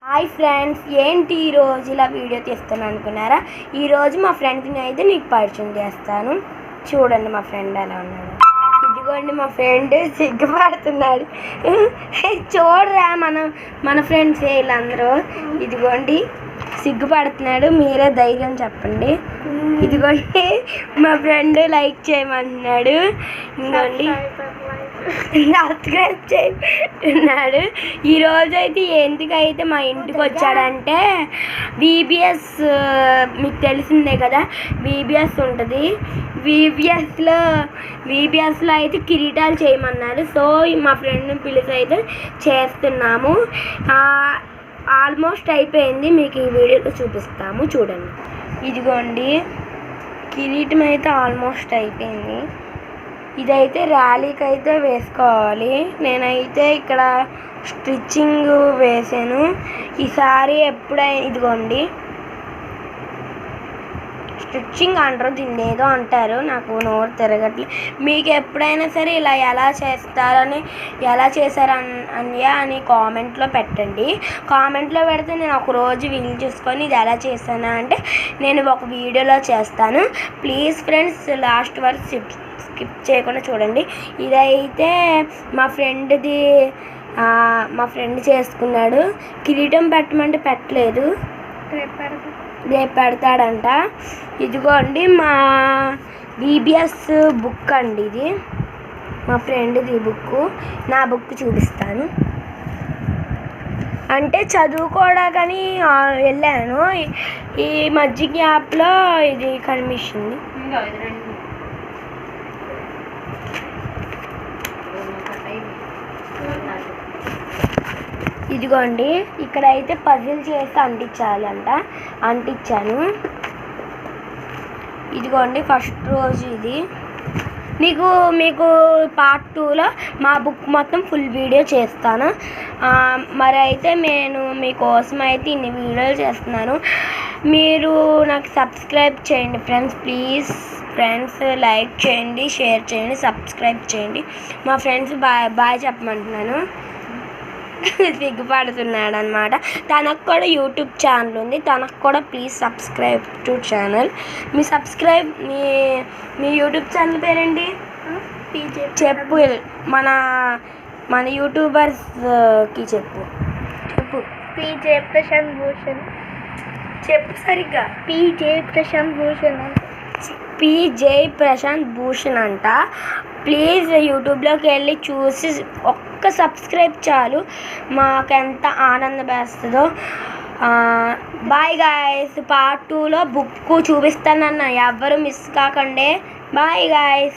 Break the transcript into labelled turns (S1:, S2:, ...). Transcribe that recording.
S1: Hi friends, ఏంటి ఈరోజు ఇలా వీడియో తీస్తాను అనుకున్నారా? ఈరోజు మా ఫ్రెండ్ని అయితే నీకు పరిచయం చేస్తాను. చూడండి మా ఫ్రెండ్ ఎలా ఉన్నాడు. ఇదిగోండి మా ఫ్రెండ్ సిగ్గుపడుతున్నాడు. చూడరా మన ఫ్రెండ్స్ వీళ్ళందరూ. ఇదిగోండి సిగ్గుపడుతున్నాడు, మీరే ధైర్యం చెప్పండి. ఇదిగోండి మా ఫ్రెండ్ లైక్ చేయమంటున్నాడు. ఇంకోండి సబ్స్క్రైబ్ చేస్తున్నాడు. ఈరోజు అయితే ఎందుకైతే మా ఇంటికి వచ్చాడంటే VBS మీకు తెలిసిందే కదా, VBS ఉంటుంది. VBSలో అయితే కిరీటాలు చేయమన్నారు. సో మా ఫ్రెండ్ని పిలిచి అయితే చేస్తున్నాము. ఆల్మోస్ట్ అయిపోయింది, మీకు ఈ వీడియోలో చూపిస్తాము చూడండి. ఇదిగోండి కిరీటం అయితే ఆల్మోస్ట్ అయిపోయింది. ఇదైతే ర్యాలీకి అయితే వేసుకోవాలి. నేనైతే ఇక్కడ స్టిచ్చింగ్ వేసాను. ఈసారి ఎప్పుడైనా ఇదిగోండి స్టిచ్చింగ్ అంటారు, దీన్ని ఏదో అంటారు, నాకు నోరు తిరగట్లేదు. మీకు ఎప్పుడైనా సరే ఇలా ఎలా చేశారని అని కామెంట్లో పెట్టండి. కామెంట్లో పెడితే నేను ఒక రోజు వీలు చూసుకొని ఇది ఎలా చేశాను అంటే నేను ఒక వీడియోలో చేస్తాను. ప్లీజ్ ఫ్రెండ్స్ లాస్ట్ వరకు స్కిప్ చేయకుండా చూడండి. ఇదైతే మా ఫ్రెండ్ చేసుకున్నాడు. కిరీటం పెట్టమంటే పెట్టలేదు, రేపు పెడతాడంట. ఇదిగోండి మా VBS బుక్ అండి, ఇది మా ఫ్రెండ్ది బుక్. నా బుక్ చూపిస్తాను. అంటే చదువుకోవడానికని వెళ్ళాను. ఈ మధ్య గ్యాప్లో ఇది కనిపించింది. ఇదిగోండి ఇక్కడైతే పజిల్ చేసి అంటించాను. ఇదిగోండి ఫస్ట్ రోజు ఇది. మీకు పార్ట్ 2లో మా బుక్ మొత్తం ఫుల్ వీడియో చేస్తాను. మరి అయితే నేను మీకోసం అయితే ఇన్ని వీడియోలు చేస్తున్నాను. మీరు నాకు సబ్స్క్రైబ్ చేయండి ఫ్రెండ్స్, ప్లీజ్ ఫ్రెండ్స్. లైక్ చేయండి, షేర్ చేయండి, సబ్స్క్రైబ్ చేయండి. మా ఫ్రెండ్స్ బాయ్ చెప్పమంటున్నాను. సిగ్గుపడుతున్నాడు అనమాట. తనకు కూడా యూట్యూబ్ ఛానల్ ఉంది, తనకు కూడా please subscribe to channel. Me YouTube channel పేరేంటి? చెప్పు, మన యూట్యూబర్స్కి చెప్పు.
S2: PJ ప్రశాంత్ భూషణ్.
S1: చెప్పు సరిగ్గా.
S2: PJ ప్రశాంత్ భూషణ్
S1: అంట. ప్లీజ్ యూట్యూబ్లోకి వెళ్ళి చూసి ఒక్క సబ్స్క్రైబ్ చాలు, మాకెంత ఆనందం వేస్తుందో. Bye guys. పార్ట్ 2లో బుక్ చూపిస్తానన్న, ఎవ్వరు మిస్ కాకండి. Bye guys.